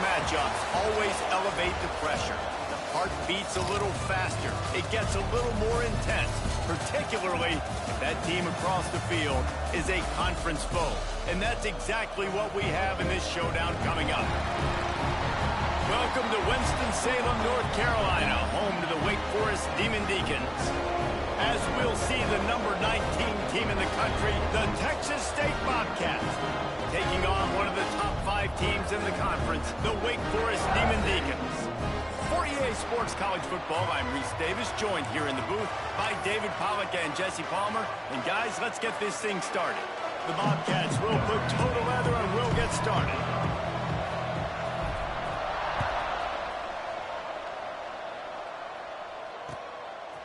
matchups always elevate the pressure. The heart beats a little faster. It gets a little more intense, particularly if that team across the field is a conference foe. And that's exactly what we have in this showdown coming up. Welcome to Winston-Salem, North Carolina, home to the Wake Forest Demon Deacons. As we'll see the number 19 team in the country, the Texas State Bobcats, taking on one of the top 5 teams in the conference, the Wake Forest Demon Deacons. For EA Sports College Football, I'm Reese Davis, joined here in the booth by David Pollack and Jesse Palmer. And guys, let's get this thing started. The Bobcats will put total leather and we'll get started.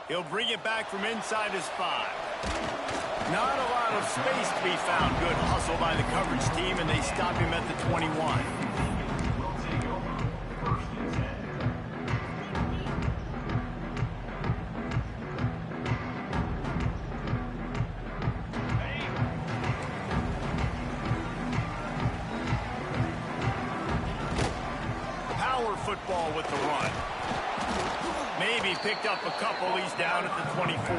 He'll bring it back from inside his 5. Not a lot of space to be found. Good hustle by the coverage team, and they stop him at the 21. Power football with the run. Maybe picked up a couple. He's down at the 24.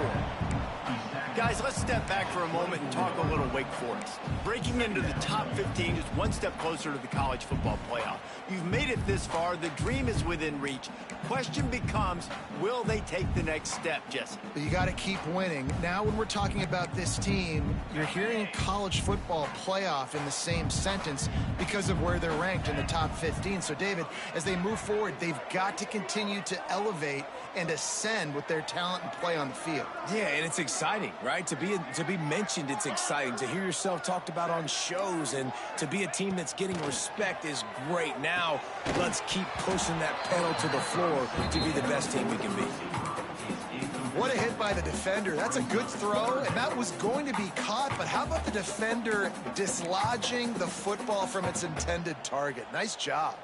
Guys, let's step back for a moment and talk a little Wake Forest. Breaking into the top 15 is one step closer to the college football playoff. You've made it this far. The dream is within reach. Question becomes, will they take the next step, Jesse? You got to keep winning. Now when we're talking about this team, you're hearing college football playoff in the same sentence because of where they're ranked in the top 15. So, David, as they move forward, they've got to continue to elevate and ascend with their talent and play on the field. Yeah, and it's exciting, right? To be mentioned, it's exciting. To hear yourself talked about on shows and to be a team that's getting respect is great. Now, let's keep pushing that pedal to the floor to be the best team we can be. What a hit by the defender. That's a good throw, and that was going to be caught, but how about the defender dislodging the football from its intended target? Nice job.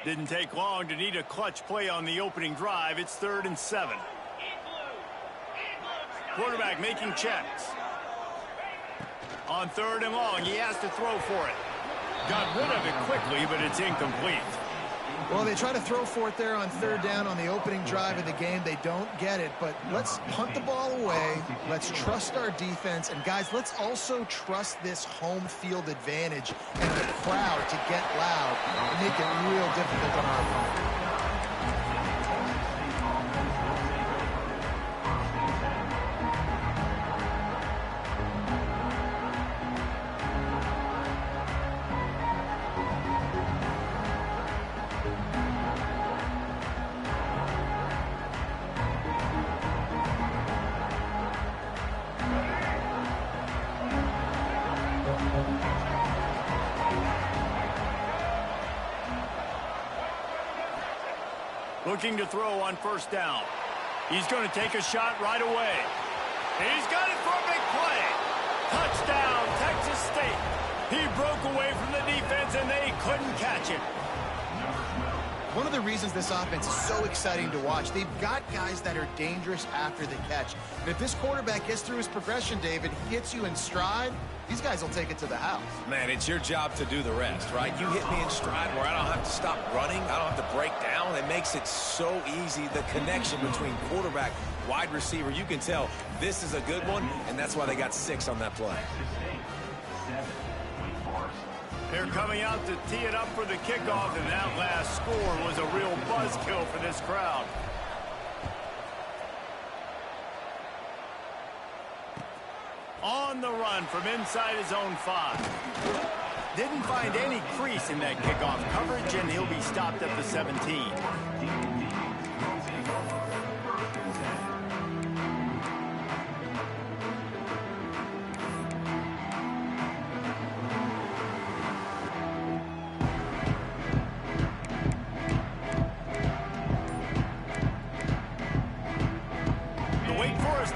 Didn't take long to need a clutch play on the opening drive. It's 3rd and 7. Quarterback making checks. On 3rd and long, he has to throw for it. Got rid of it quickly, but it's incomplete. Well, they try to throw for it there on 3rd down on the opening drive of the game. They don't get it, but let's punt the ball away. Let's trust our defense. And, guys, let's also trust this home field advantage and the crowd to get loud and make it real difficult on our opponent. Looking to throw on 1st down. He's going to take a shot right away. He's got it for a big play. Touchdown, Texas State. He broke away from the defense, and they couldn't catch him. One of the reasons this offense is so exciting to watch, they've got guys that are dangerous after the catch. And if this quarterback gets through his progression, David, hits you in stride, these guys will take it to the house. Man, it's your job to do the rest, right? You hit me in stride where I don't have to stop running. I don't have to break down. It makes it so easy, the connection between quarterback, wide receiver. You can tell this is a good one, and that's why they got 6 on that play. They're coming out to tee it up for the kickoff, and that last score was a real buzzkill for this crowd. On the run from inside his own 5. Didn't find any crease in that kickoff coverage, and he'll be stopped at the 17.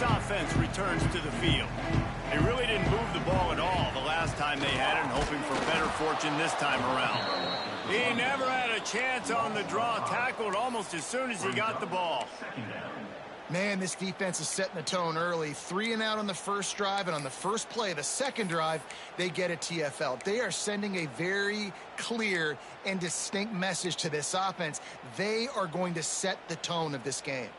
Offense returns to the field. They really didn't move the ball at all the last time they had it, and hoping for better fortune this time around. He never had a chance on the draw, tackled almost as soon as he got the ball. Man, this defense is setting the tone early. 3 and out on the first drive, and on the first play, the second drive, they get a TFL. They are sending a very clear and distinct message to this offense. They are going to set the tone of this game.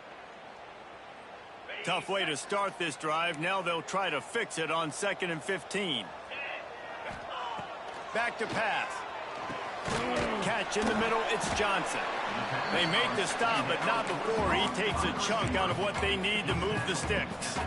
Tough way to start this drive. Now they'll try to fix it on 2nd and 15. Back to pass. Catch in the middle, it's Johnson. They make the stop, but not before he takes a chunk out of what they need to move the sticks.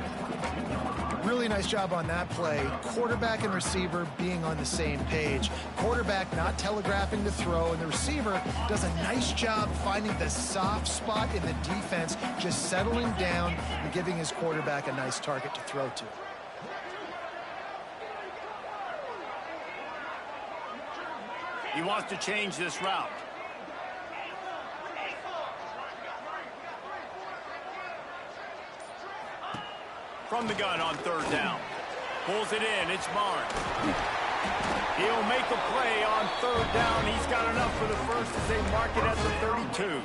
Really nice job on that play. Quarterback and receiver being on the same page. Quarterback not telegraphing the throw, and the receiver does a nice job finding the soft spot in the defense, just settling down and giving his quarterback a nice target to throw to. He wants to change this route. From the gun on 3rd down. Pulls it in. It's Barnes. He'll make a play on 3rd down. He's got enough for the first as they mark it at the 32.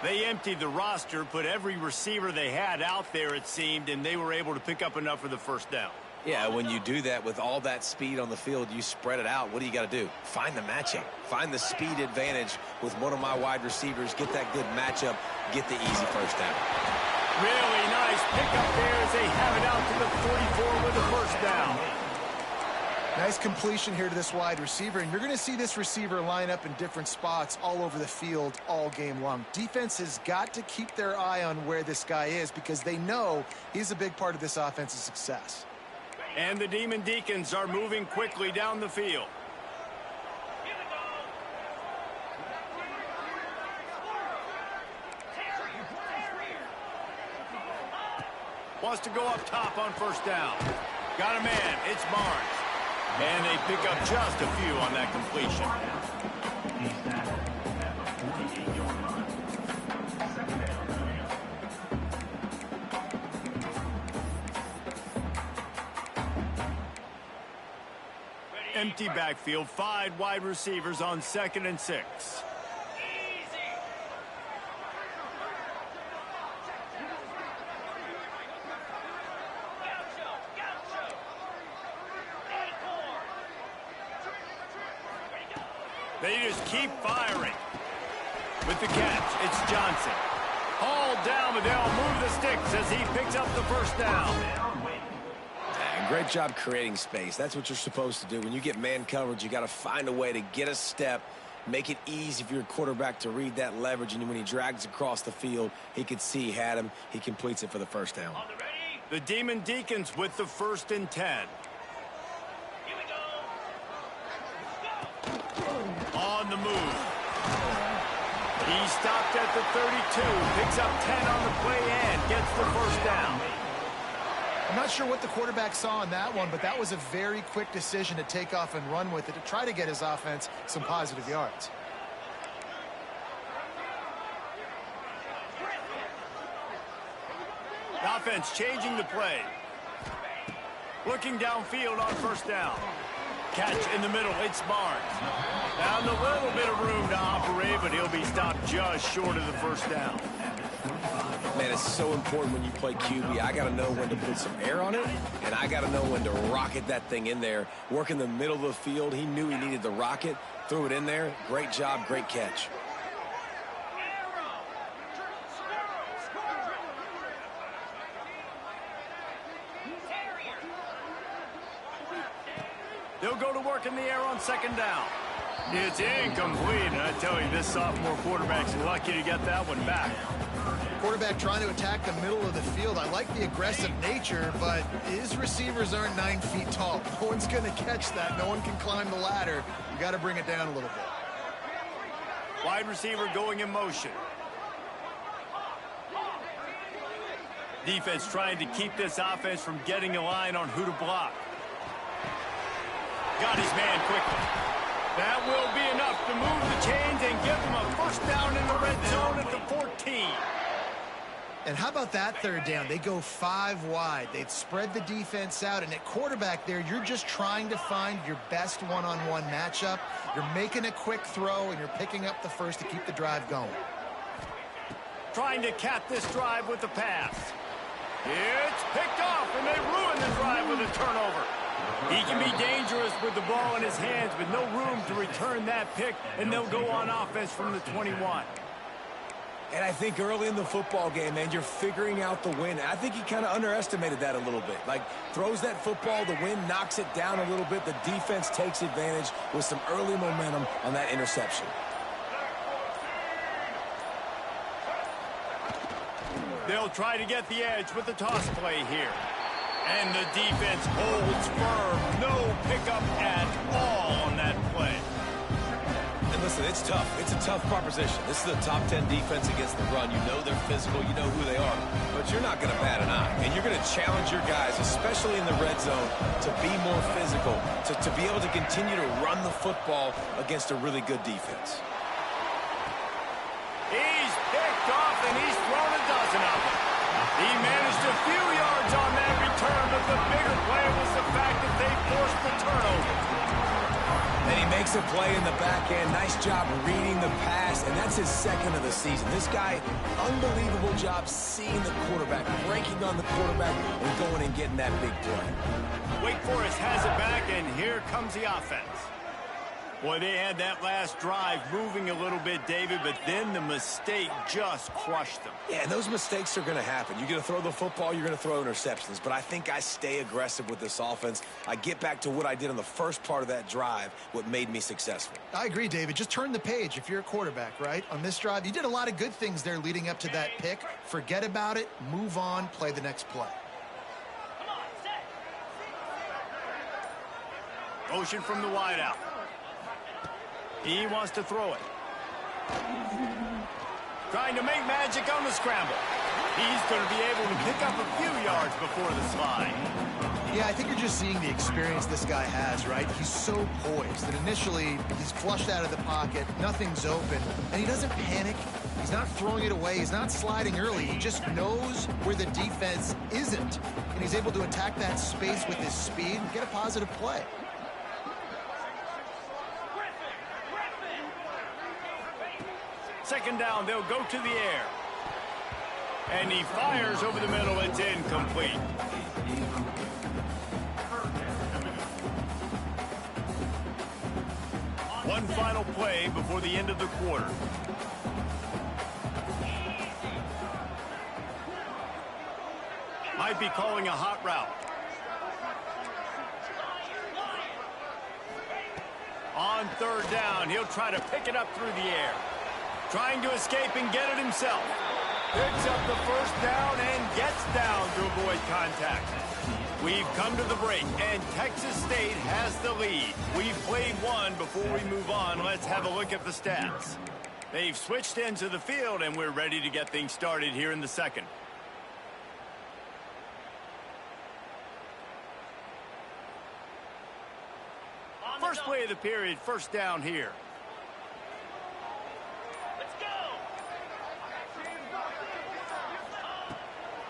They emptied the roster, put every receiver they had out there, it seemed, and they were able to pick up enough for the 1st down. Yeah, when you do that with all that speed on the field, you spread it out. What do you got to do? Find the matchup. Find the speed advantage with one of my wide receivers. Get that good matchup. Get the easy 1st down. Really nice pickup there as they have it out to the 44 with the 1st down. Nice completion here to this wide receiver, and you're going to see this receiver line up in different spots all over the field all game long. Defense has got to keep their eye on where this guy is because they know he's a big part of this offense's success. And the Demon Deacons are moving quickly down the field. Wants to go up top on 1st down. Got a man. It's Barnes. And they pick up just a few on that completion. Empty backfield, 5 wide receivers on 2nd and 6. They just keep firing. With the catch, it's Johnson. Hauled down, but they'll move the sticks as he picks up the 1st down. Great job creating space. That's what you're supposed to do. When you get man coverage, you got to find a way to get a step, make it easy for your quarterback to read that leverage, and when he drags across the field, he can see he had him. He completes it for the 1st down. The Demon Deacons with the 1st and 10. On the move. He stopped at the 32, picks up 10 on the play and gets the 1st down. I'm not sure what the quarterback saw on that one, but that was a very quick decision to take off and run with it to try to get his offense some positive yards. The offense changing the play. Looking downfield on 1st down. Catch in the middle, it's Barnes. Found a little bit of room to operate, but he'll be stopped just short of the 1st down. Man, it's so important when you play QB. I got to know when to put some air on it, and I got to know when to rocket that thing in there. Work in the middle of the field. He knew he needed the rocket, threw it in there. Great job, great catch. They'll go to work in the air on 2nd down. It's incomplete, and I tell you, this sophomore quarterback's lucky to get that one back. Quarterback trying to attack the middle of the field. I like the aggressive nature, but his receivers aren't 9 feet tall. No one's going to catch that. No one can climb the ladder. You got to bring it down a little bit. Wide receiver going in motion. Defense trying to keep this offense from getting a line on who to block. Got his man quickly. That will be enough to move the chains and give them a 1st down in the red zone at the 14. And how about that 3rd down? They go 5 wide. They've spread the defense out, and at quarterback there, you're just trying to find your best one-on-one matchup. You're making a quick throw, and you're picking up the 1st to keep the drive going. trying to cap this drive with the pass. It's picked off, and they ruin the drive with a turnover. He can be dangerous with the ball in his hands, but no room to return that pick, and they'll go on offense from the 21. And I think early in the football game, man, you're figuring out the wind. I think he kind of underestimated that a little bit. Like, throws that football, the wind knocks it down a little bit. The defense takes advantage with some early momentum on that interception. They'll try to get the edge with the toss play here. And the defense holds firm. No pickup at all on that play. And listen, it's tough. It's a tough proposition. This is a top 10 defense against the run. You know they're physical. You know who they are. But you're not going to bat an eye. And you're going to challenge your guys, especially in the red zone, to be more physical, to be able to continue to run the football against a really good defense. He's picked off, and he's thrown a dozen of them. He managed a few yards on that return, but the bigger play was the fact that they forced the turnover. And he makes a play in the back end. Nice job reading the pass, and that's his second of the season. This guy, unbelievable job seeing the quarterback, breaking on the quarterback, and going and getting that big play. Wake Forest has it back, and here comes the offense. Boy, they had that last drive moving a little bit, David, but then the mistake just crushed them. Yeah, and those mistakes are going to happen. You're going to throw the football, you're going to throw interceptions, but I think I stay aggressive with this offense. I get back to what I did on the first part of that drive, what made me successful. I agree, David. Just turn the page if you're a quarterback, right? On this drive, you did a lot of good things there leading up to that pick. Forget about it, move on, play the next play. Motion from the wideout. He wants to throw it. Trying to make magic on the scramble. He's going to be able to pick up a few yards before the slide. Yeah, I think you're just seeing the experience this guy has, right? He's so poised that initially he's flushed out of the pocket, nothing's open, and he doesn't panic. He's not throwing it away. He's not sliding early. He just knows where the defense isn't, and he's able to attack that space with his speed and get a positive play. Second down, they'll go to the air. And he fires over the middle. It's incomplete. One final play before the end of the quarter. Might be calling a hot route. On third down, he'll try to pick it up through the air. Trying to escape and get it himself. Picks up the first down and gets down to avoid contact. We've come to the break, and Texas State has the lead. We've played one. Before we move on, let's have a look at the stats. They've switched into the field, and we're ready to get things started here in the second. First play of the period, first down here.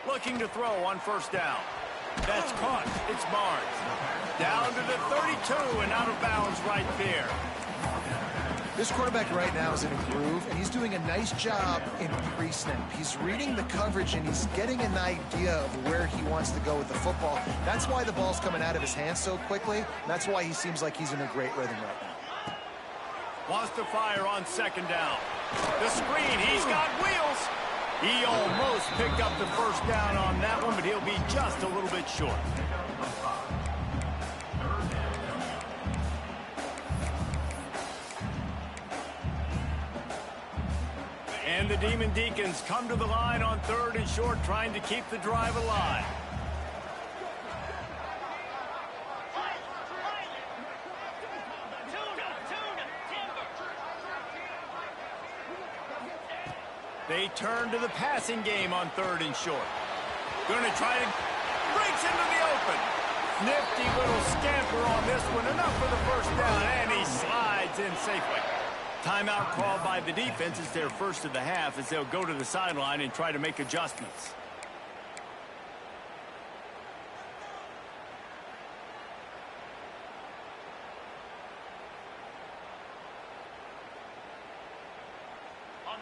Looking to throw on first down. That's caught. It's Barnes. Down to the 32 and out of bounds right there. This quarterback right now is in a groove, and he's doing a nice job in pre-snap. He's reading the coverage, and he's getting an idea of where he wants to go with the football. That's why the ball's coming out of his hands so quickly. And that's why he seems like he's in a great rhythm right now. Wants to fire on second down. The screen. He's got wheels. He almost picked up the first down on that one, but he'll be just a little bit short. And the Demon Deacons come to the line on third and short, trying to keep the drive alive. They turn to the passing game on third and short. Going to try to breaks into the open. Nifty little scamper on this one. Enough for the first down, and he slides in safely. Timeout called by the defense. It's their first of the half as they'll go to the sideline and try to make adjustments.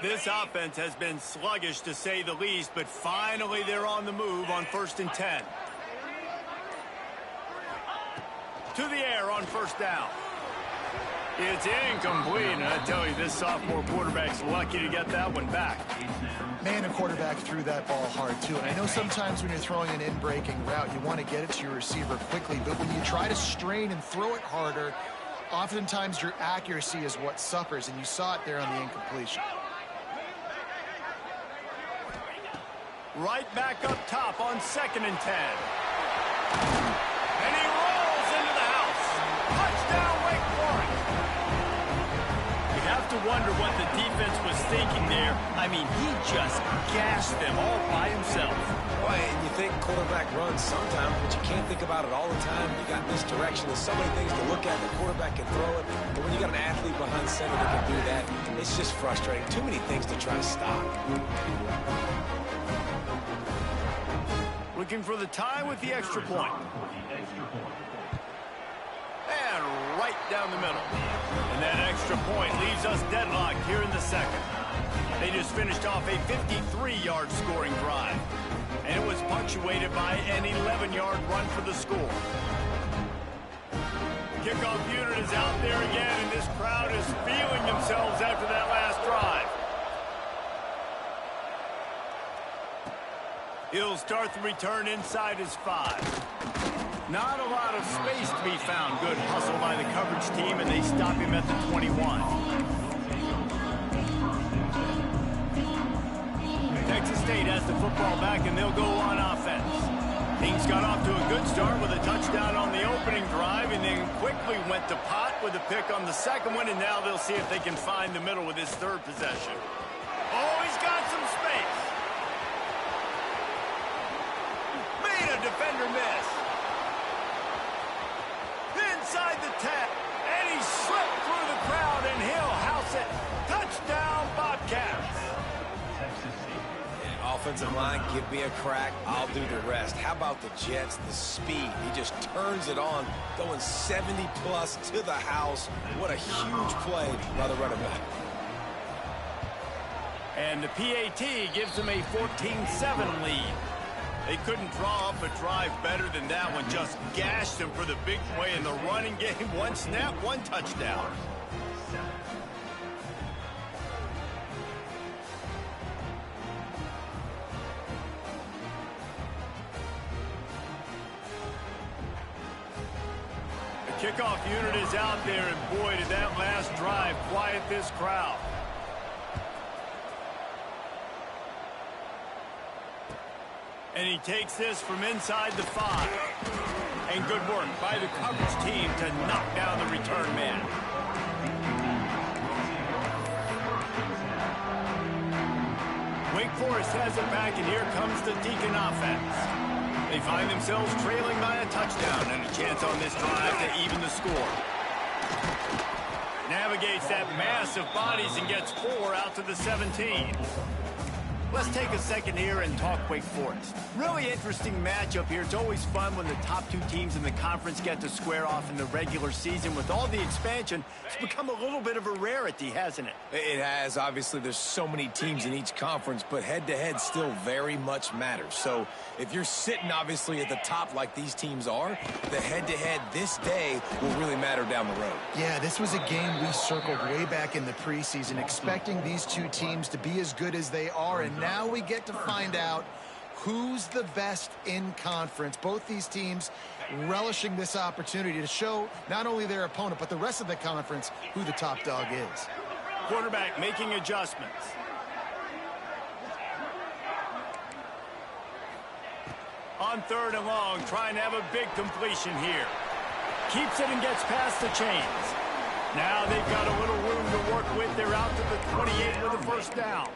This offense has been sluggish, to say the least, but finally they're on the move on 1st and 10. To the air on 1st down. It's incomplete, and I tell you, this sophomore quarterback's lucky to get that one back. Man, a quarterback threw that ball hard, too. And I know sometimes when you're throwing an in-breaking route, you want to get it to your receiver quickly. But when you try to strain and throw it harder, oftentimes your accuracy is what suffers, and you saw it there on the incompletion. Right back up top on 2nd and 10. And he rolls into the house. Touchdown, Wake Forest. You have to wonder what the defense was thinking there. I mean, he just gashed them all by himself. Boy, and you think quarterback runs sometimes, but you can't think about it all the time. You got misdirection. There's so many things to look at. The quarterback can throw it, but when you got an athlete behind center that can do that, it's just frustrating. Too many things to try to stop. Looking for the tie with the extra point. And right down the middle. And that extra point leaves us deadlocked here in the 2nd. They just finished off a 53-yard scoring drive. And it was punctuated by an 11-yard run for the score. Kickoff unit is out there again, and this crowd is feeling themselves after that last drive. He'll start the return inside his 5. Not a lot of space to be found. Good hustle by the coverage team, and they stop him at the 21. Texas State has the football back, and they'll go on offense. Things got off to a good start with a touchdown on the opening drive, and then quickly went to pot with a pick on the 2nd one, and now they'll see if they can find the middle with his 3rd possession. Oh, he's got some space. A defender miss. Inside the 10, and he slipped through the crowd, and he'll house it. Touchdown, Bobcats. Yeah, offensive line, give me a crack. I'll do the rest. How about the Jets, the speed? He just turns it on, going 70-plus to the house. What a huge play by the running back. And the PAT gives them a 14-7 lead. They couldn't draw up a drive better than that one. Just gashed them for the big play in the running game. One snap, one touchdown. The kickoff unit is out there, and boy, did that last drive quiet this crowd. And he takes this from inside the 5. And good work by the coverage team to knock down the return man. Wake Forest has it back, and here comes the Deacon offense. They find themselves trailing by a touchdown and a chance on this drive to even the score. Navigates that mass of bodies and gets 4 out to the 17. Let's take a second here and talk Wake Forest. Really interesting matchup here. It's always fun when the top 2 teams in the conference get to square off in the regular season. With all the expansion, it's become a little bit of a rarity, hasn't it? It has. Obviously, there's so many teams in each conference, but head-to-head still very much matters. So if you're sitting, obviously, at the top like these teams are, the head-to-head this day will really matter down the road. Yeah, this was a game we circled way back in the preseason, expecting these 2 teams to be as good as they are, and now we get to find out who's the best in conference. Both these teams relishing this opportunity to show not only their opponent, but the rest of the conference who the top dog is. Quarterback making adjustments. On 3rd and long, trying to have a big completion here. Keeps it and gets past the chains. Now they've got a little room to work with. They're out to the 28 with a 1st down.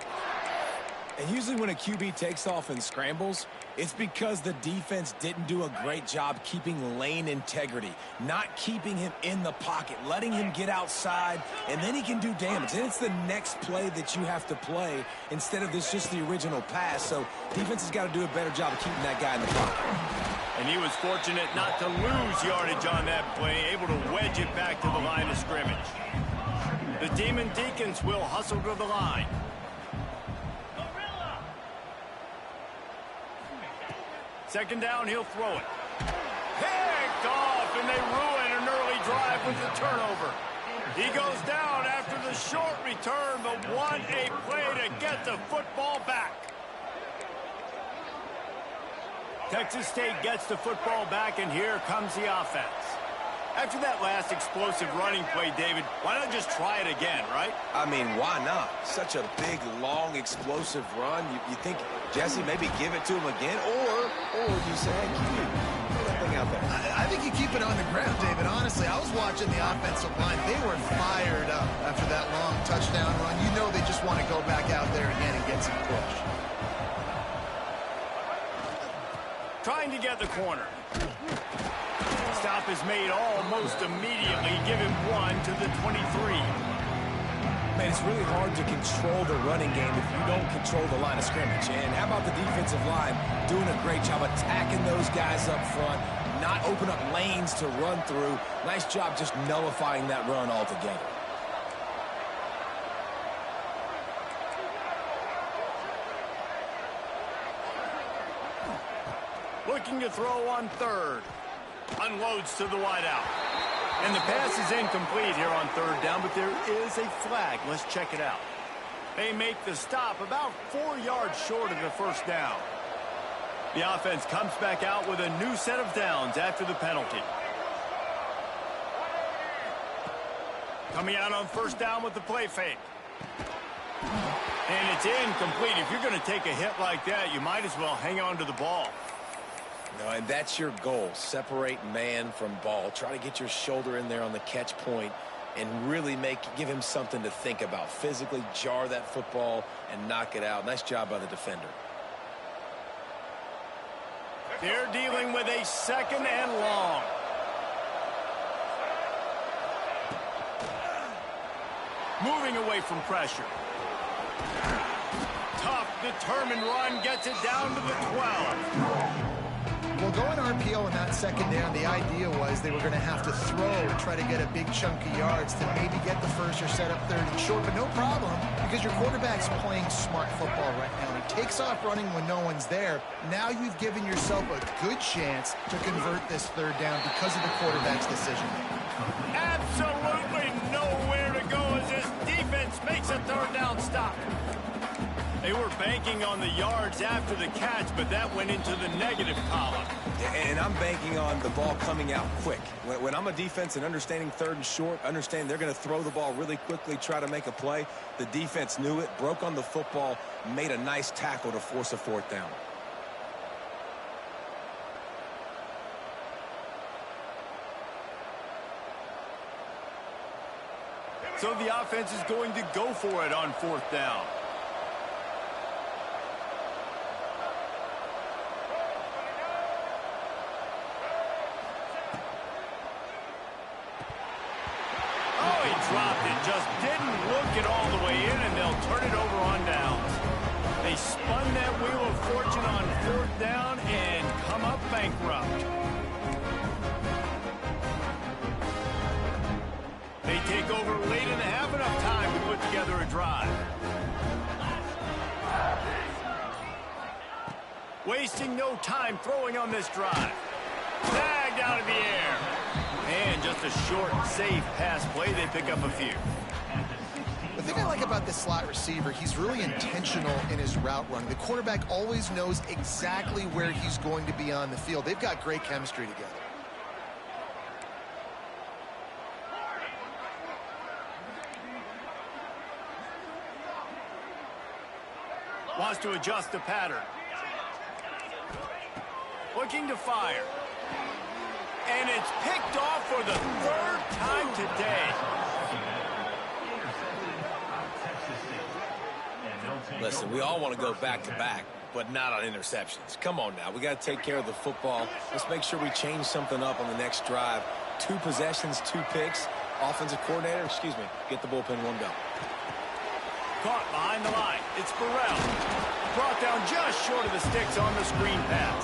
And usually when a QB takes off and scrambles, it's because the defense didn't do a great job keeping lane integrity, not keeping him in the pocket, letting him get outside, and then he can do damage. And it's the next play that you have to play instead of this just the original pass. So defense has got to do a better job of keeping that guy in the pocket. And he was fortunate not to lose yardage on that play, able to wedge it back to the line of scrimmage. The Demon Deacons will hustle to the line. Second down, he'll throw it. Picked off, and they ruin an early drive with the turnover. He goes down after the short return, but what a play to get the football back. Texas State gets the football back, and here comes the offense. After that last explosive running play, David, why not just try it again, right? I mean, why not? Such a big, long, explosive run. You think, Jesse, maybe give it to him again? Or you say, hey, throw that thing out there. I think you keep it on the ground, David. Honestly, I was watching the offensive line. They were fired up after that long touchdown run. You know they just want to go back out there again and get some push. Trying to get the corner. Stop is made almost immediately. Give him 1 to the 23. Man, it's really hard to control the running game if you don't control the line of scrimmage. And how about the defensive line doing a great job attacking those guys up front, not open up lanes to run through. Nice job just nullifying that run altogether. Looking to throw on third. Unloads to the wideout. And the pass is incomplete here on third down, but there is a flag. Let's check it out. They make the stop about 4 yards short of the first down. The offense comes back out with a new set of downs after the penalty. Coming out on first down with the play fake. And it's incomplete. If you're going to take a hit like that, you might as well hang on to the ball. No, and that's your goal. Separate man from ball. Try to get your shoulder in there on the catch point and really give him something to think about. Physically jar that football and knock it out. Nice job by the defender. They're dealing with a second and long. Moving away from pressure. Tough, determined run gets it down to the 12. Well, going RPO in that second down, the idea was they were going to have to throw and try to get a big chunk of yards to maybe get the first or set up third and short, but no problem because your quarterback's playing smart football right now. He takes off running when no one's there. Now you've given yourself a good chance to convert this third down because of the quarterback's decision. Absolutely nowhere to go as this defense makes a third down stop. They were banking on the yards after the catch, but that went into the negative column. And I'm banking on the ball coming out quick. When I'm a defense and understanding third and short, understand they're going to throw the ball really quickly, try to make a play. The defense knew it, broke on the football, made a nice tackle to force a fourth down. So the offense is going to go for it on fourth down. Dropped it, just didn't look it all the way in, and they'll turn it over on downs. They spun that wheel of fortune on fourth down and come up bankrupt. They take over late in the half, enough time to put together a drive. Wasting no time throwing on this drive. Tagged out of the air. And just a short, safe pass play. They pick up a few. The thing I like about this slot receiver, he's really intentional in his route running. The quarterback always knows exactly where he's going to be on the field. They've got great chemistry together. Wants to adjust the pattern. Looking to fire. And it's picked off for the third time today. Listen, we all want to go back-to-back, but not on interceptions. Come on now. We got to take care of the football. Let's make sure we change something up on the next drive. 2 possessions, 2 picks. Offensive coordinator, get the bullpen one go. Caught behind the line. It's Burrell. Brought down just short of the sticks on the screen pass.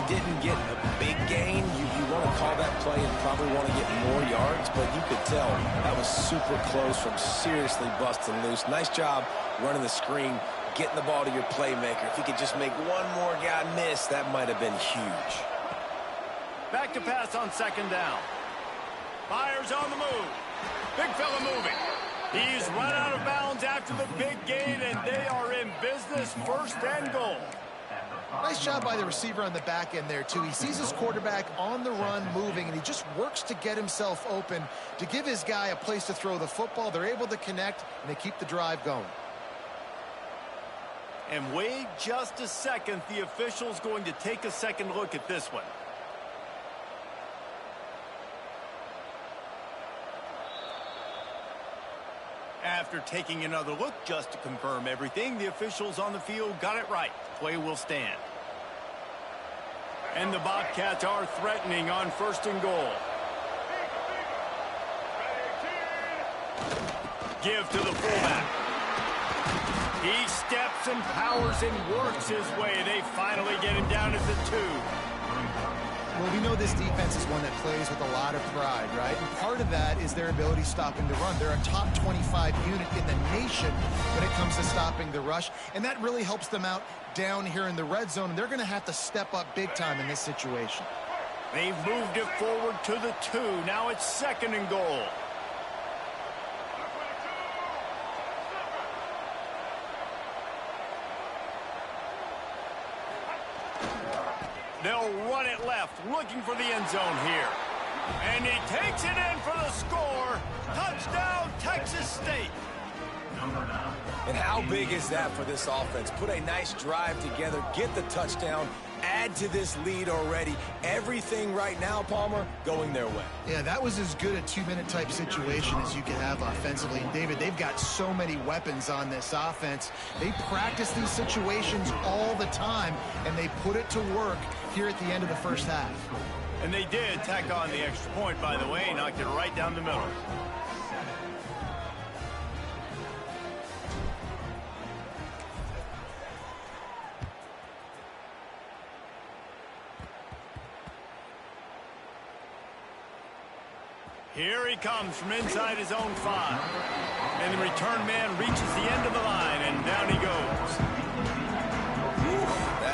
He didn't get a big gain. You want to call that play and probably want to get more yards, but you could tell that was super close from seriously busting loose. Nice job running the screen, getting the ball to your playmaker. If he could just make one more guy miss, that might have been huge. Back to pass on second down. Fires on the move. Big fella moving. He's run out of bounds after the big gain, and they are in business, first and goal. Nice job by the receiver on the back end there, too. He sees his quarterback on the run moving, and he just works to get himself open to give his guy a place to throw the football. They're able to connect, and they keep the drive going. And wait just a second. The official's going to take a second look at this one. After taking another look just to confirm everything, the officials on the field got it right. Play will stand. And the Bobcats are threatening on first and goal. Give to the fullback. He steps and powers and works his way. They finally get him down at the 2. Well, we know this defense is one that plays with a lot of pride, right? And part of that is their ability stopping the run. They're a top 25 unit in the nation when it comes to stopping the rush, and that really helps them out down here in the red zone, and they're going to have to step up big time in this situation. They've moved it forward to the 2. Now it's second and goal. They'll run it left, looking for the end zone here. And he takes it in for the score. Touchdown, Texas State. And how big is that for this offense? Put a nice drive together, get the touchdown, add to this lead already. Everything right now, Palmer, going their way. Yeah, that was as good a 2-minute type situation as you could have offensively. And David, they've got so many weapons on this offense. They practice these situations all the time, and they put it to work here at the end of the first half. And they did tack on the extra point, by the way, knocked it right down the middle. Here he comes from inside his own 5. And the return man reaches the end of the line, and down he goes.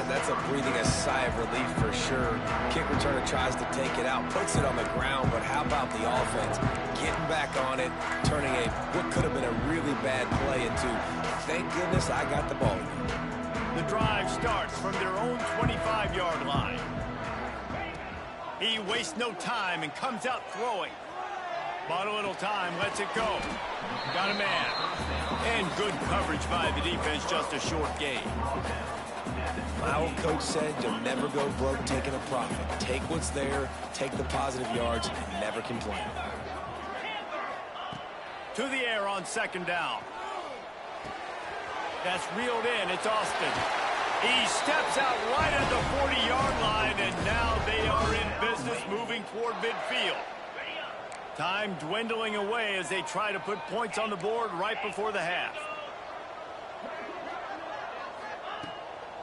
That's a breathing a sigh of relief for sure. Kick returner tries to take it out, puts it on the ground, but how about the offense getting back on it, turning what could have been a really bad play into, thank goodness I got the ball. The drive starts from their own 25-yard line. He wastes no time and comes out throwing. Bought a little time, lets it go. Got a man. And good coverage by the defense, just a short gain. My old coach said you'll never go broke taking a profit. Take what's there, take the positive yards, and never complain. To the air on second down. That's reeled in. It's Austin. He steps out right at the 40-yard line, and now they are in business moving toward midfield. Time dwindling away as they try to put points on the board right before the half.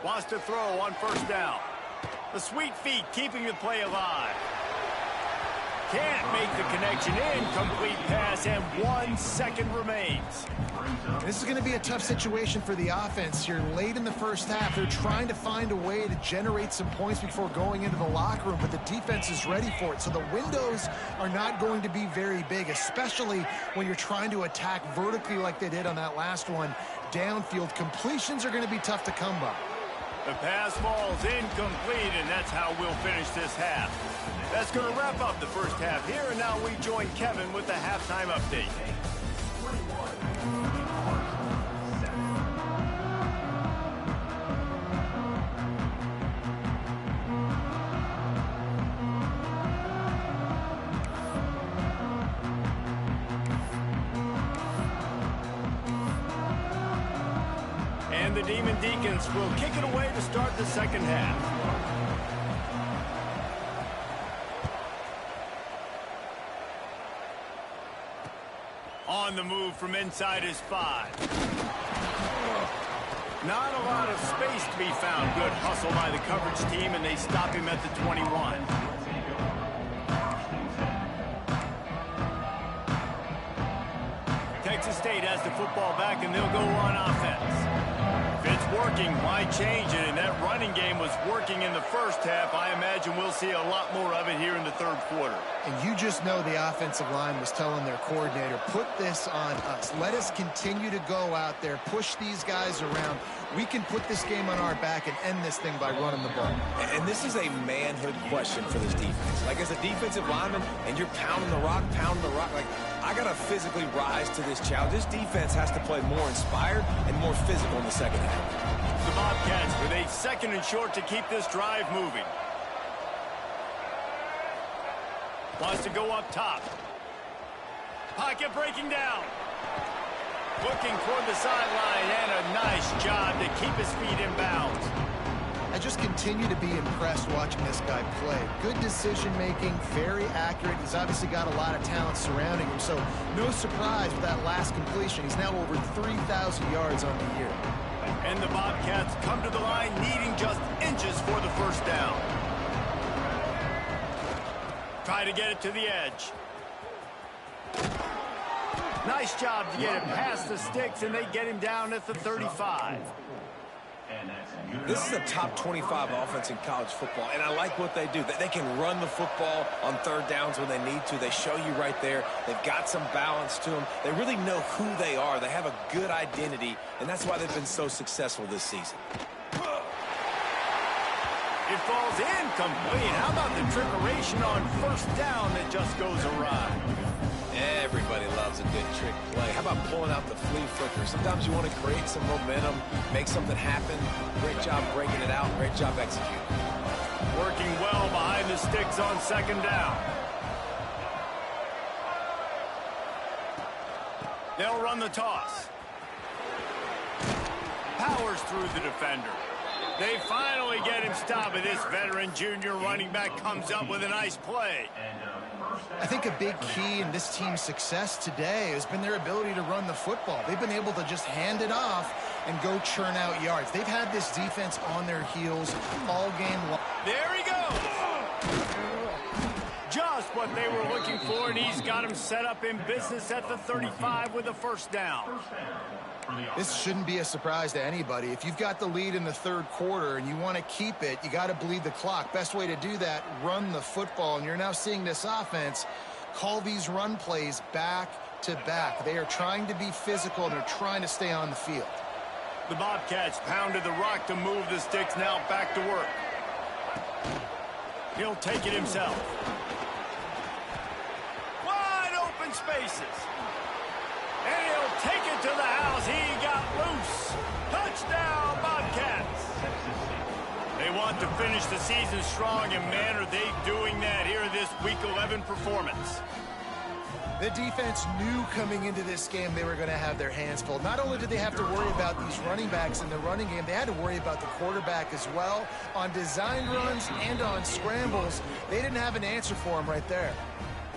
Wants to throw on first down. The sweet feet keeping the play alive. Can't make the connection. Incomplete pass, and 1 second remains. This is going to be a tough situation for the offense here late in the first half. They're trying to find a way to generate some points before going into the locker room, but the defense is ready for it. So the windows are not going to be very big, especially when you're trying to attack vertically like they did on that last one. Downfield completions are going to be tough to come by. The pass ball's incomplete, and that's how we'll finish this half. That's going to wrap up the first half here, and now we join Kevin with the halftime update. And the Demon Deacons will kick it away to start the second half. On the move from inside his 5. Not a lot of space to be found. Good hustle by the coverage team, and they stop him at the 21. Texas State has the football back, and they'll go on offense. Fits working, why change it? And that running game was working in the first half. I imagine we'll see a lot more of it here in the third quarter. And you just know the offensive line was telling their coordinator, put this on us. Let us continue to go out there, push these guys around. We can put this game on our back and end this thing by running the ball. And this is a manhood question for this defense. Like, as a defensive lineman, and you're pounding the rock, like, I got to physically rise to this challenge. This defense has to play more inspired and more physical in the second half. The Bobcats with a 2nd and short to keep this drive moving. Wants to go up top. Pocket breaking down. Looking toward the sideline, and a nice job to keep his feet in bounds. I just continue to be impressed watching this guy play. Good decision-making, very accurate. He's obviously got a lot of talent surrounding him, so no surprise with that last completion. He's now over 3,000 yards on the year. And the Bobcats come to the line needing just inches for the first down. Try to get it to the edge. Nice job to get it past the sticks, and they get him down at the 35. This is a top 25 offense in college football, and I like what they do. They can run the football on third downs when they need to. They show you right there. They've got some balance to them. They really know who they are. They have a good identity, and that's why they've been so successful this season. It falls incomplete. How about the trickeration on first down that just goes awry? Everybody loves a good trick play. How about pulling out the flea flicker? Sometimes you want to create some momentum, make something happen. Great job breaking it out. Great job executing. Working well behind the sticks on 2nd down. They'll run the toss. Powers through the defender. They finally get him stopped, but this veteran junior running back comes up with a nice play. I think a big key in this team's success today has been their ability to run the football. They've been able to just hand it off and go churn out yards. They've had this defense on their heels all game long. There he goes. Just what they were looking for, and he's got him set up in business at the 35 with a first down. This shouldn't be a surprise to anybody. If you've got the lead in the third quarter and you want to keep it, you got to bleed the clock. Best way to do that, run the football. And you're now seeing this offense call these run plays back to back. They are trying to be physical, and they're trying to stay on the field. The Bobcats pounded the rock to move the sticks, now back to work. He'll take it himself. Wide open spaces. And he'll take it to the house. He got loose. Touchdown, Bobcats. They want to finish the season strong, and man, are they doing that here in this Week 11 performance. The defense knew coming into this game they were going to have their hands full. Not only did they have to worry about these running backs in the running game, they had to worry about the quarterback as well. On designed runs and on scrambles, they didn't have an answer for him right there.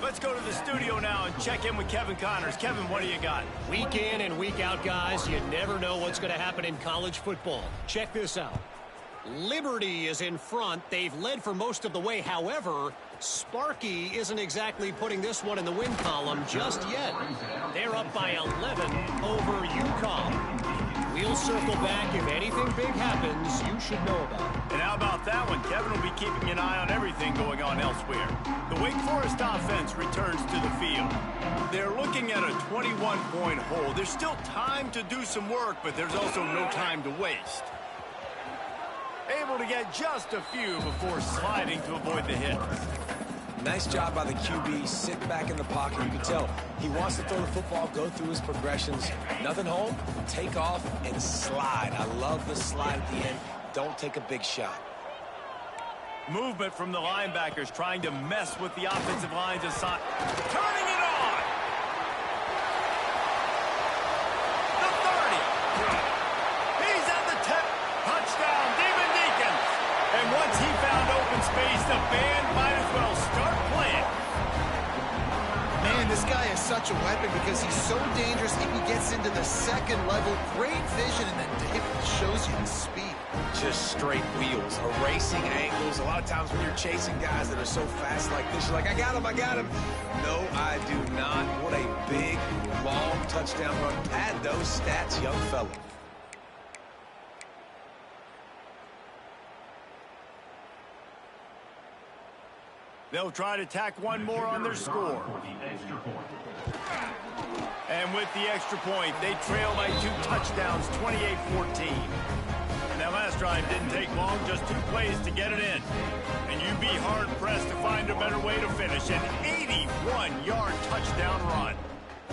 Let's go to the studio now and check in with Kevin Connors. Kevin, what do you got? Week in and week out, guys, you never know what's going to happen in college football. Check this out. Liberty is in front. They've led for most of the way. However, Sparky isn't exactly putting this one in the win column just yet. They're up by 11 over UConn. We'll circle back. If anything big happens, you should know about it. And how about that one? Kevin will be keeping an eye on everything going on elsewhere. The Wake Forest offense returns to the field. They're looking at a 21-point hole. There's still time to do some work, but there's also no time to waste. Able to get just a few before sliding to avoid the hit. Nice job by the QB. Sit back in the pocket. You can tell he wants to throw the football, go through his progressions. Nothing home, take off, and slide. I love the slide at the end. Don't take a big shot. Movement from the linebackers trying to mess with the offensive line's aside. Turning it on! The 30. He's at the 10. Touchdown, Demon Deacon. And once he found open space, the band might as well start playing. Man, this guy is such a weapon because he's so dangerous if he gets into the second level. Great vision, and then David shows you the speed. Just straight wheels, erasing angles. A lot of times when you're chasing guys that are so fast like this, you're like, I got him, I got him. No, I do not. What a big, long touchdown run. Pad those stats, young fella. They'll try to tack one more on their score. And with the extra point, they trail by 2 touchdowns, 28-14. And that last drive didn't take long, just 2 plays to get it in. And you'd be hard-pressed to find a better way to finish an 81-yard touchdown run.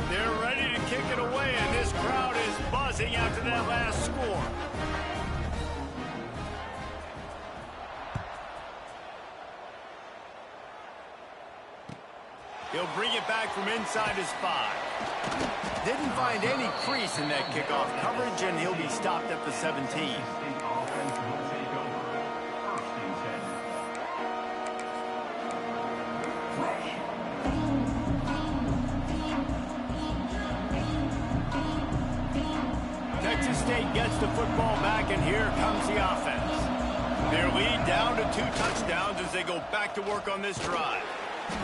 They're ready to kick it away, and this crowd is buzzing after that last score. He'll bring it back from inside his 5. Didn't find any crease in that kickoff coverage, and he'll be stopped at the 17. Texas State gets the football back, and here comes the offense. Their lead down to 2 touchdowns as they go back to work on this drive.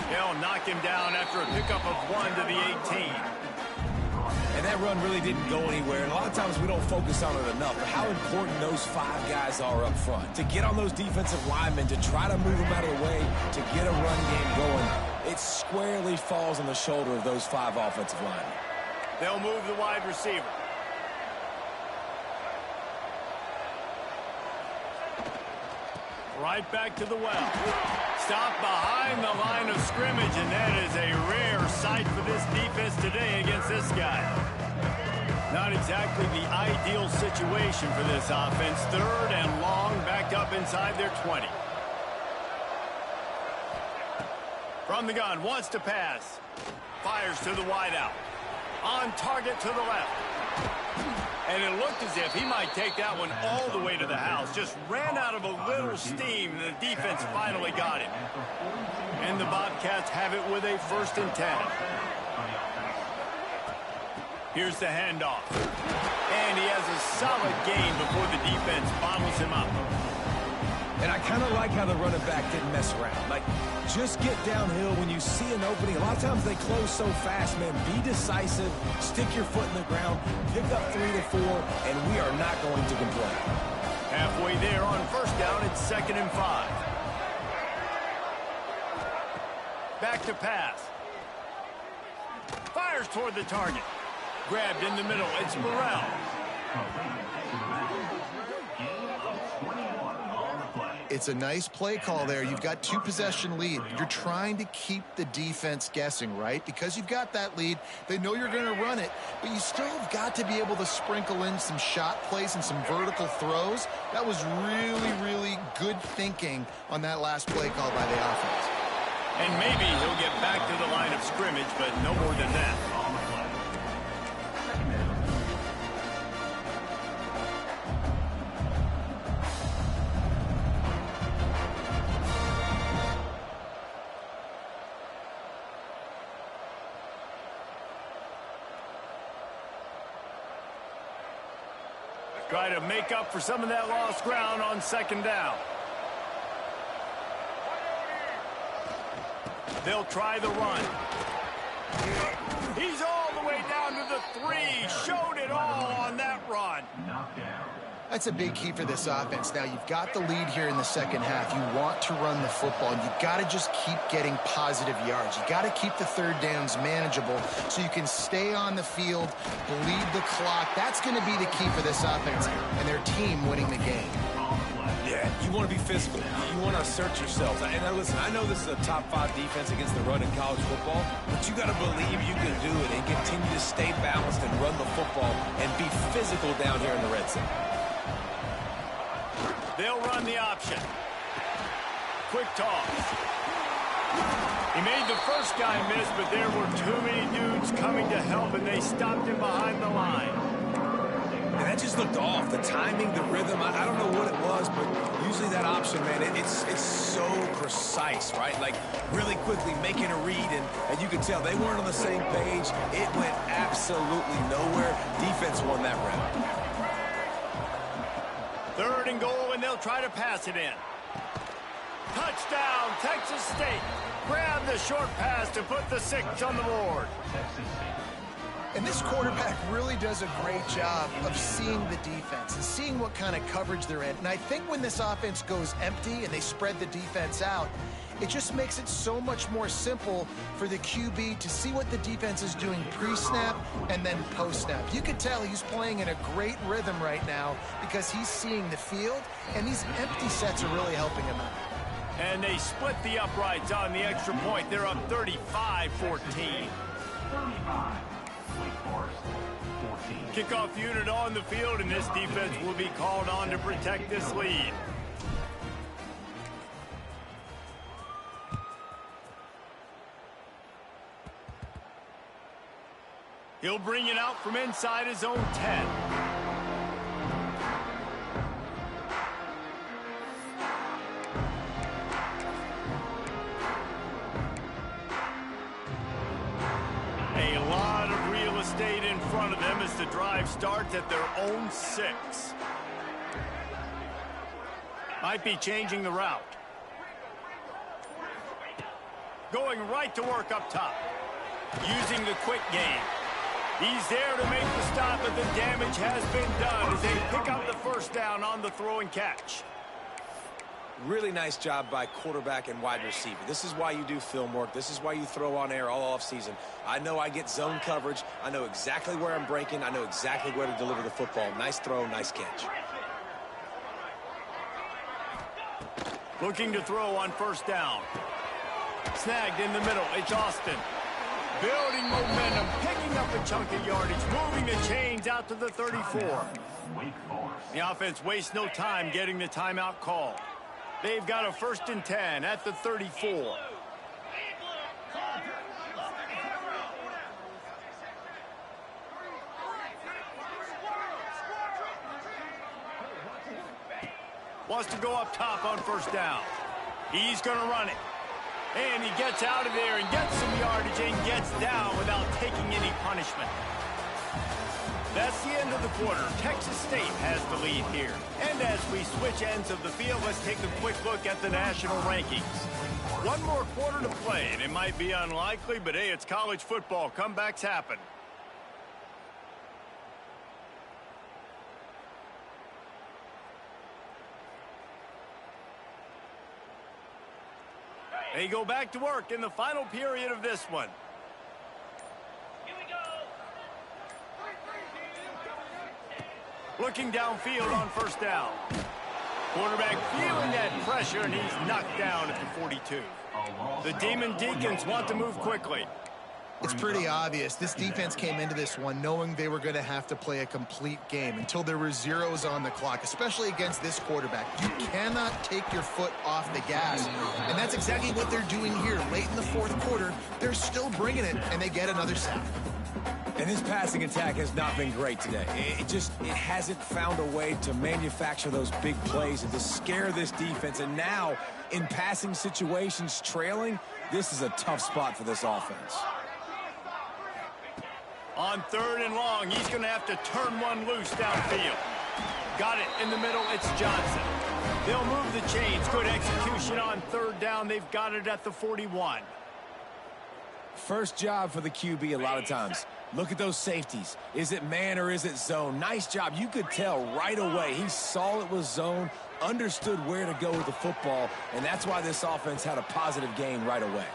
They'll knock him down after a pickup of 1 to the 18. And that run really didn't go anywhere. And a lot of times we don't focus on it enough, but how important those 5 guys are up front. To get on those defensive linemen, to try to move them out of the way, to get a run game going, it squarely falls on the shoulder of those 5 offensive linemen. They'll move the wide receiver. Right back to the well. Stop behind the line of scrimmage, and that is a rare sight for this defense today against this guy. Not exactly the ideal situation for this offense. 3rd and long, backed up inside their 20. From the gun, wants to pass. Fires to the wideout. On target to the left. And it looked as if he might take that one all the way to the house. Just ran out of a little steam, and the defense finally got him. And the Bobcats have it with a 1st and 10. Here's the handoff. And he has a solid gain before the defense bottles him up. And I kind of like how the running back didn't mess around. Like, just get downhill when you see an opening. A lot of times they close so fast, man. Be decisive, stick your foot in the ground, pick up 3 to 4, and we are not going to complain. Halfway there on 1st down, it's 2nd and 5. Back to pass. Fires toward the target. Grabbed in the middle, it's Burrell. It's a nice play call there. You've got 2-possession lead. You're trying to keep the defense guessing, right? Because you've got that lead, they know you're going to run it, but you still have got to be able to sprinkle in some shot plays and some vertical throws. That was really, really good thinking on that last play call by the offense. And maybe he'll get back to the line of scrimmage, but no more than that. Try to make up for some of that lost ground on 2nd down. They'll try the run. He's all the way down to the 3. Showed it all on that run. That's a big key for this offense. Now, you've got the lead here in the 2nd half. You want to run the football, and you've got to just keep getting positive yards. You got to keep the 3rd downs manageable so you can stay on the field, bleed the clock. That's going to be the key for this offense and their team winning the game. Yeah, you want to be physical. You want to assert yourselves. And now listen, I know this is a top 5 defense against the run in college football, but you got to believe you can do it and continue to stay balanced and run the football and be physical down here in the red zone. They'll run the option. Quick toss. He made the first guy miss, but there were too many dudes coming to help, and they stopped him behind the line. And that just looked off. The timing, the rhythm, I don't know what it was, but usually that option, man, it's so precise, right? Like, really quickly making a read, and you could tell they weren't on the same page. It went absolutely nowhere. Defense won that round. 3rd and goal, and they'll try to pass it in. Touchdown, Texas State. Grab the short pass to put the 6 on the board. And this quarterback really does a great job of seeing the defense and seeing what kind of coverage they're in. And I think when this offense goes empty and they spread the defense out, it just makes it so much more simple for the QB to see what the defense is doing pre-snap and then post-snap. You could tell he's playing in a great rhythm right now because he's seeing the field, and these empty sets are really helping him out. And they split the uprights on the extra point. They're up 35-14. Kickoff unit on the field, and this defense will be called on to protect this lead. He'll bring it out from inside his own 10. A lot of real estate in front of them as the drive starts at their own 6. Might be changing the route. Going right to work up top. Using the quick game. He's there to make the stop, but the damage has been done as they pick up the first down on the throw and catch. Really nice job by quarterback and wide receiver. This is why you do film work. This is why you throw on air all off season. I know I get zone coverage. I know exactly where I'm breaking. I know exactly where to deliver the football. Nice throw, nice catch. Looking to throw on first down. Snagged in the middle. It's Austin. Building momentum, picking up a chunk of yardage, moving the chains out to the 34. The offense wastes no time getting the timeout call. They've got a 1st and 10 at the 34. Wants to go up top on first down. He's going to run it. And he gets out of there and gets some yardage and gets down without taking any punishment. That's the end of the quarter. Texas State has the lead here. And as we switch ends of the field, let's take a quick look at the national rankings. One more quarter to play, and it might be unlikely, but hey, it's college football. Comebacks happen. They go back to work in the final period of this one. Looking downfield on first down. Quarterback feeling that pressure, and he's knocked down at the 42. The Demon Deacons want to move quickly. It's pretty obvious. This defense came into this one knowing they were going to have to play a complete game until there were zeros on the clock, especially against this quarterback. You cannot take your foot off the gas, and that's exactly what they're doing here. Late in the 4th quarter, they're still bringing it, and they get another sack. And his passing attack has not been great today. It hasn't found a way to manufacture those big plays and to scare this defense. And now, in passing situations, trailing, this is a tough spot for this offense. On 3rd and long, he's going to have to turn one loose downfield. Got it in the middle. It's Johnson. They'll move the chains. Good execution on 3rd down. They've got it at the 41. First job for the QB a lot of times. Look at those safeties. Is it man or is it zone? Nice job. You could tell right away. He saw it was zone, understood where to go with the football, and that's why this offense had a positive gain right away.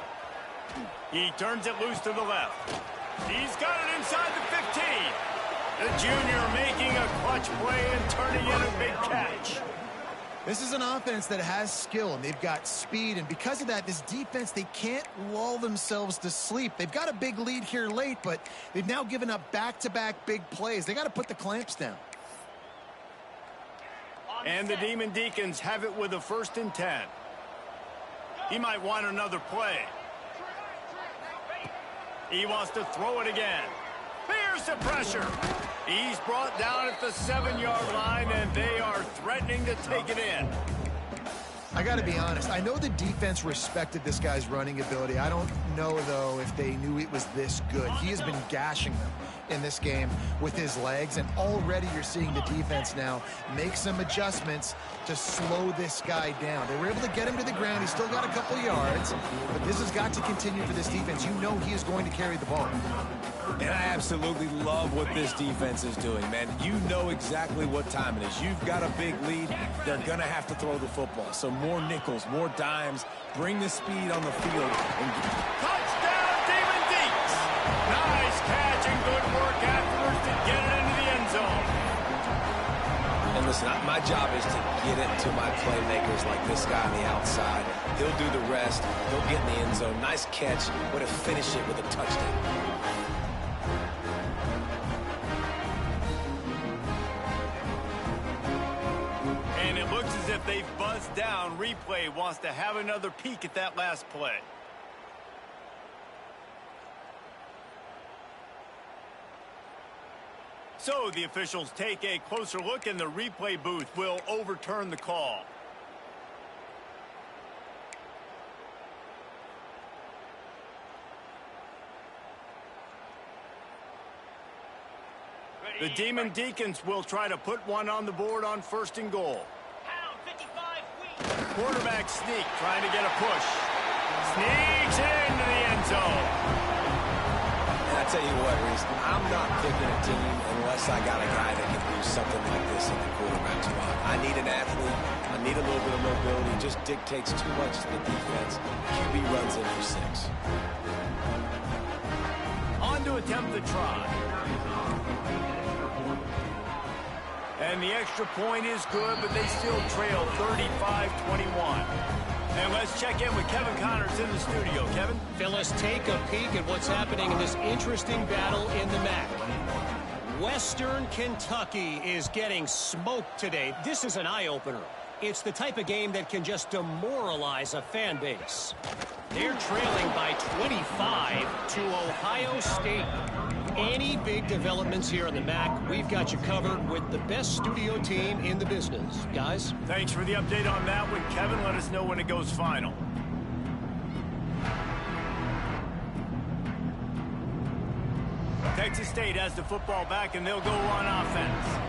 He turns it loose to the left. He's got it inside the 15. The junior making a clutch play and turning in a big catch. This is an offense that has skill, and they've got speed, and because of that, this defense, they can't lull themselves to sleep. They've got a big lead here late, but they've now given up back-to-back big plays. They got to put the clamps down. And the Demon Deacons have it with a 1st and 10. He might want another play. He wants to throw it again. Here's the pressure. He's brought down at the 7-yard line, and they are threatening to take it in. I got to be honest. I know the defense respected this guy's running ability. I don't know, though, if they knew it was this good. He has been gashing them. in this game with his legs, and already you're seeing the defense now make some adjustments to slow this guy down. They were able to get him to the ground. He's still got a couple yards, but this has got to continue for this defense. You know he is going to carry the ball. And I absolutely love what this defense is doing, man. You know exactly what time it is. You've got a big lead. They're going to have to throw the football. So more nickels, more dimes. Bring the speed on the field. Touchdown, D.R.I.N.D. Nice catch and good work afterwards to get it into the end zone. And listen, my job is to get it to my playmakers like this guy on the outside. He'll do the rest. He'll get in the end zone. Nice catch. Way to finish it with a touchdown. And it looks as if they've buzzed down. Replay wants to have another peek at that last play. So the officials take a closer look, and the replay booth will overturn the call. The Demon Deacons will try to put one on the board on 1st and goal. Quarterback sneak, trying to get a push. Sneaks into the end zone. And I tell you what, Reese, I'm not picking a team unless I got a guy that can do something like this in the quarterback spot. I need an athlete. I need a little bit of mobility. It just dictates too much to the defense. QB runs in for 6. On to attempt the try. And the extra point is good, but they still trail 35-21. And let's check in with Kevin Connors in the studio. Kevin? Phyllis, take a peek at what's happening in this interesting battle in the MAC. Western Kentucky is getting smoked today. This is an eye-opener. It's the type of game that can just demoralize a fan base. They're trailing by 25 to Ohio State. Any big developments here in the MAC, we've got you covered with the best studio team in the business. Guys? Thanks for the update on that one, Kevin. Let us know when it goes final. Texas State has the football back, and they'll go on offense.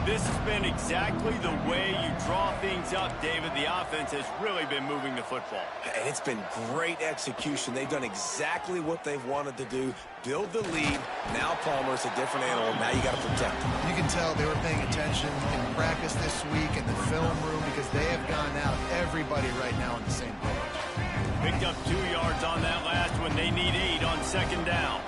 This has been exactly the way you draw things up, David. The offense has really been moving the football. And it's been great execution. They've done exactly what they've wanted to do. Build the lead. Now Palmer's a different animal. Now you got to protect him. You can tell they were paying attention in practice this week in the film room because they have gone out, everybody right now on the same page. Picked up 2 yards on that last one. They need 8 on 2nd down.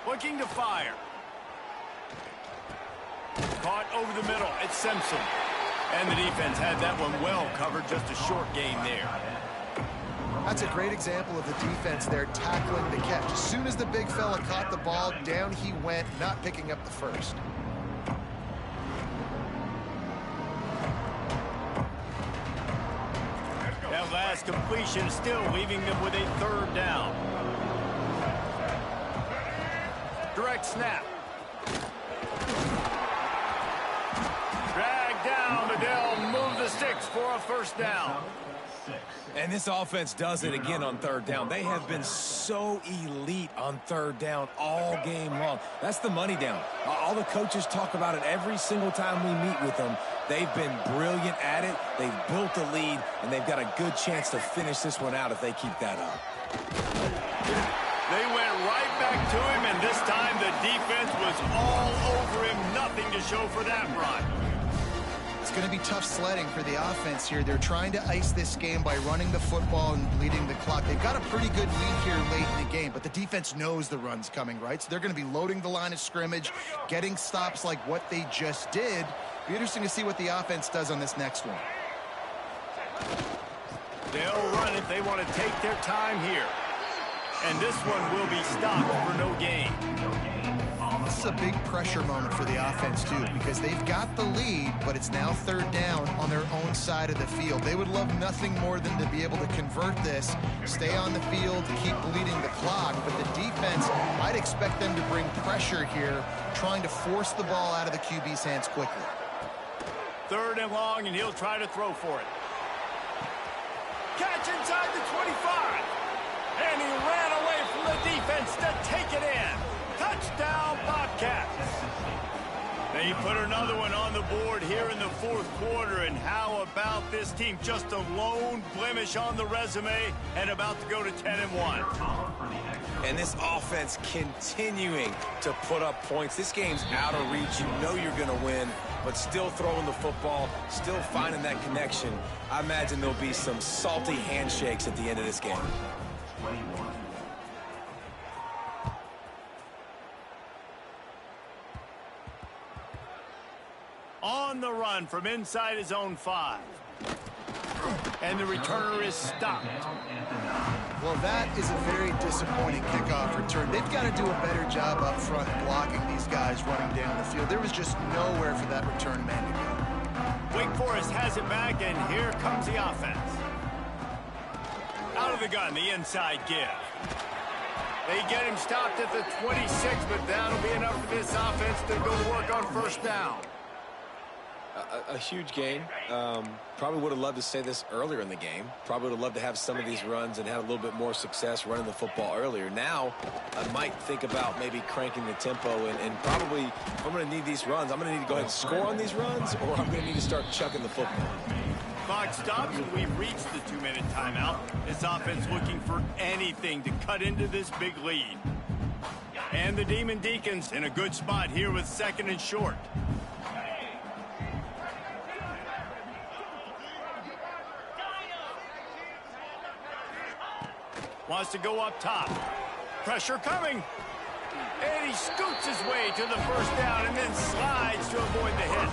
Looking to fire. Caught over the middle. It's Simpson. And the defense had that one well covered. Just a short gain there. That's a great example of the defense there tackling the catch. As soon as the big fella caught the ball, down he went, not picking up the first. That last completion still leaving them with a 3rd down. Direct snap. Drag down, but they'll move the sticks for a 1st down. And this offense does it again on 3rd down. They have been so elite on 3rd down all game long. That's the money down. All the coaches talk about it every single time we meet with them. They've been brilliant at it. They've built the lead, and they've got a good chance to finish this one out if they keep that up. They went right back to him, and this time the defense was all over him. Nothing to show for that run. It's going to be tough sledding for the offense here. They're trying to ice this game by running the football and bleeding the clock. They've got a pretty good lead here late in the game, but the defense knows the run's coming, right? So they're going to be loading the line of scrimmage, getting stops like what they just did. Be interesting to see what the offense does on this next one. They'll run it. They want to take their time here. And this one will be stopped for no gain. This is a big pressure moment for the offense, too, because they've got the lead, but it's now 3rd down on their own side of the field. They would love nothing more than to be able to convert this, stay on the field, keep bleeding the clock. But the defense, I'd expect them to bring pressure here, trying to force the ball out of the QB's hands quickly. 3rd and long, and he'll try to throw for it. Catch inside the 25. And he ran away from the defense to take it in. Touchdown, Bobcats. They put another one on the board here in the 4th quarter, and how about this team? Just a lone blemish on the resume and about to go to 10-1. And this offense continuing to put up points. This game's out of reach. You know you're going to win, but still throwing the football, still finding that connection. I imagine there'll be some salty handshakes at the end of this game. On the run from inside his own 5. And the returner is stopped. Well, that is a very disappointing kickoff return. They've got to do a better job up front blocking these guys running down the field. There was just nowhere for that return man to go. Wake Forest has it back, and here comes the offense. Out of the gun, the inside give. They get him stopped at the 26, but that'll be enough for this offense to go to work on 1st down. A huge gain. Probably would have loved to say this earlier in the game. Probably would have loved to have some of these runs and had a little bit more success running the football earlier. Now, I might think about maybe cranking the tempo and probably, if I'm going to need these runs, I'm going to need to go ahead and score on these runs, or I'm going to need to start chucking the football. Clock stops, and we've reached the 2-minute timeout. This offense looking for anything to cut into this big lead. And the Demon Deacons in a good spot here with 2nd and short. Wants to go up top. Pressure coming. And he scoots his way to the 1st down and then slides to avoid the hit.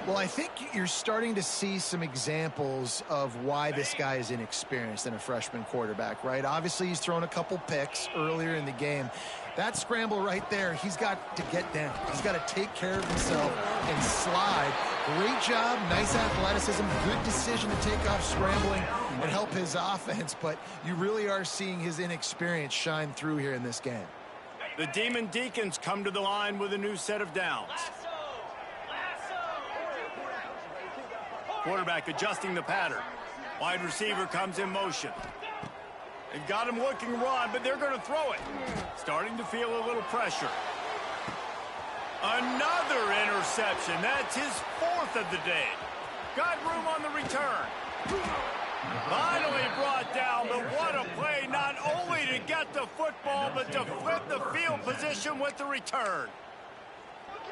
Well, I think you're starting to see some examples of why this guy is inexperienced in a freshman quarterback, right? Obviously, he's thrown a couple picks earlier in the game. That scramble right there, he's got to get down. He's got to take care of himself and slide. Great job, nice athleticism, good decision to take off scrambling and help his offense, but you really are seeing his inexperience shine through here in this game. The Demon Deacons come to the line with a new set of downs. Quarterback adjusting the pattern. Wide receiver comes in motion. They've got him looking run, but they're going to throw it. Starting to feel a little pressure. Another interception. That's his 4th of the day. Got room on the return. Finally brought down, but what a play, not only to get the football, but to flip the field position with the return.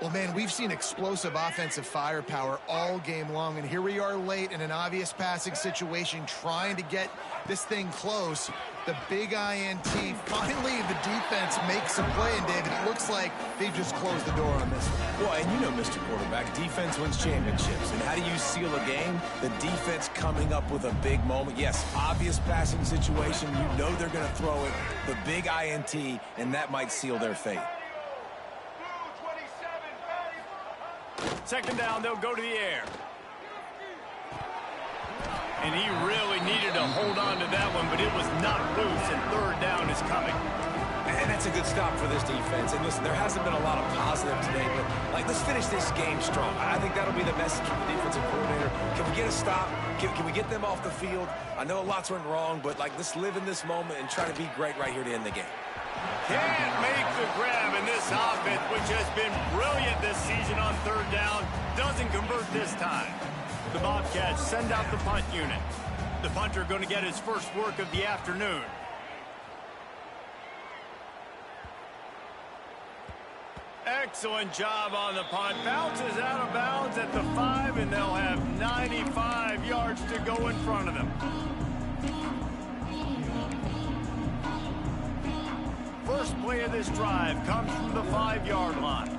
Well, man, we've seen explosive offensive firepower all game long, and here we are late in an obvious passing situation trying to get this thing close. The big INT. Finally, the defense makes a play, and David, it looks like they've just closed the door on this one. Well, and you know, Mr. Quarterback, defense wins championships. And how do you seal a game? The defense coming up with a big moment. Yes, obvious passing situation. You know they're going to throw it. The big INT, and that might seal their fate. 2nd down, they'll go to the air. And he really needed to hold on to that one, but it was not loose, and 3rd down is coming. And that's a good stop for this defense. And listen, there hasn't been a lot of positive today, but let's finish this game strong. I think that'll be the message from the defensive coordinator. Can we get a stop? Can we get them off the field? I know lots went wrong, but let's live in this moment and try to be great right here to end the game. Can't make the grab, and this offense, which has been brilliant this season on 3rd down, doesn't convert this time. The Bobcats send out the punt unit. The punter going to get his first work of the afternoon. Excellent job on the punt. Bounces out of bounds at the 5, and they'll have 95 yards to go in front of them. First play of this drive comes from the 5-yard line.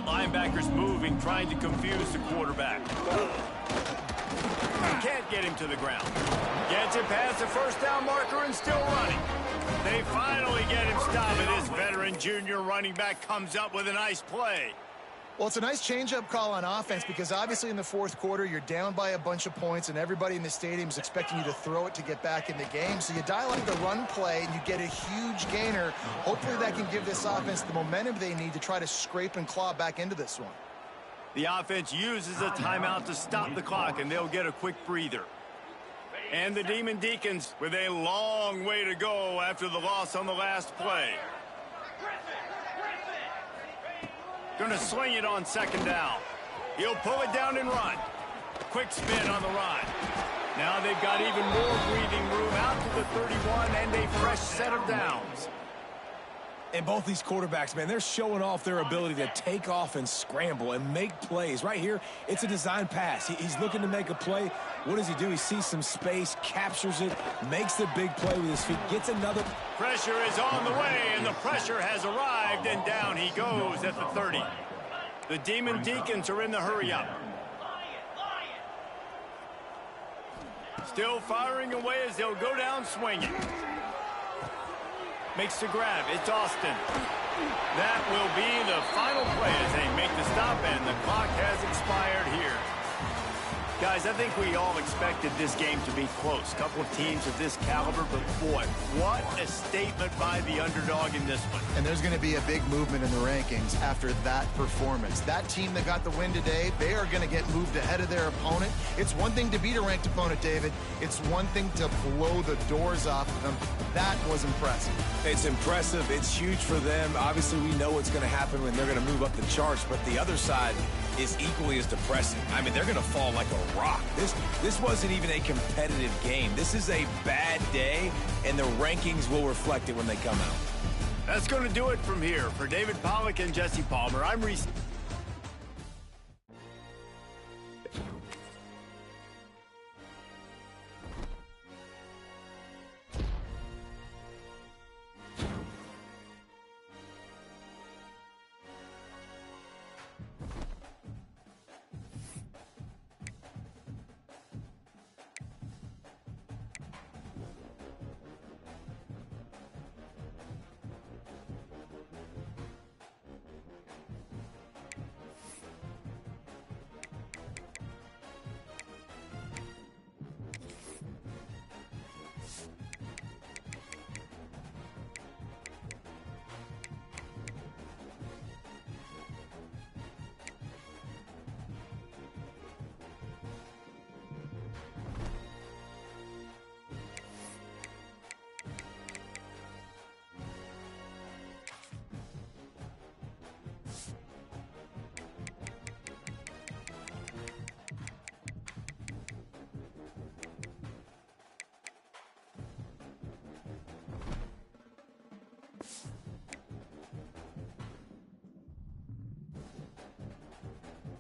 Linebackers moving, trying to confuse the quarterback. Can't get him to the ground. Gets it past the 1st down marker and still running. They finally get him stopped, and this veteran junior running back comes up with a nice play. Well, it's a nice change-up call on offense because obviously in the 4th quarter, you're down by a bunch of points and everybody in the stadium is expecting you to throw it to get back in the game. So you dial up the run play and you get a huge gainer. Hopefully that can give this offense the momentum they need to try to scrape and claw back into this one. The offense uses a timeout to stop the clock, and they'll get a quick breather. And the Demon Deacons with a long way to go after the loss on the last play. Going to sling it on second down. He'll pull it down and run. Quick spin on the run. Now they've got even more breathing room out to the 31 and a fresh set of downs. And both these quarterbacks, man, they're showing off their ability to take off and scramble and make plays. Right here, it's a design pass. He's looking to make a play. What does he do? He sees some space, captures it, makes the big play with his feet, gets another. Pressure is on the way, and the pressure has arrived, and down he goes at the 30. The Demon Deacons are in the hurry-up. Still firing away as they'll go down swinging. Makes the grab. It's Austin. That will be the final play as they make the stop, and the clock has expired here. Guys, I think we all expected this game to be close. Couple of teams of this caliber, but boy, what a statement by the underdog in this one. And there's going to be a big movement in the rankings after that performance. That team that got the win today, they are going to get moved ahead of their opponent. It's one thing to beat a ranked opponent, David. It's one thing to blow the doors off of them. That was impressive. It's impressive. It's huge for them. Obviously, we know what's going to happen when they're going to move up the charts, but the other side is equally as depressing. I mean, they're going to fall like a rock. This wasn't even a competitive game. This is a bad day, and the rankings will reflect it when they come out. That's going to do it from here. For David Pollack and Jesse Palmer, I'm Reese.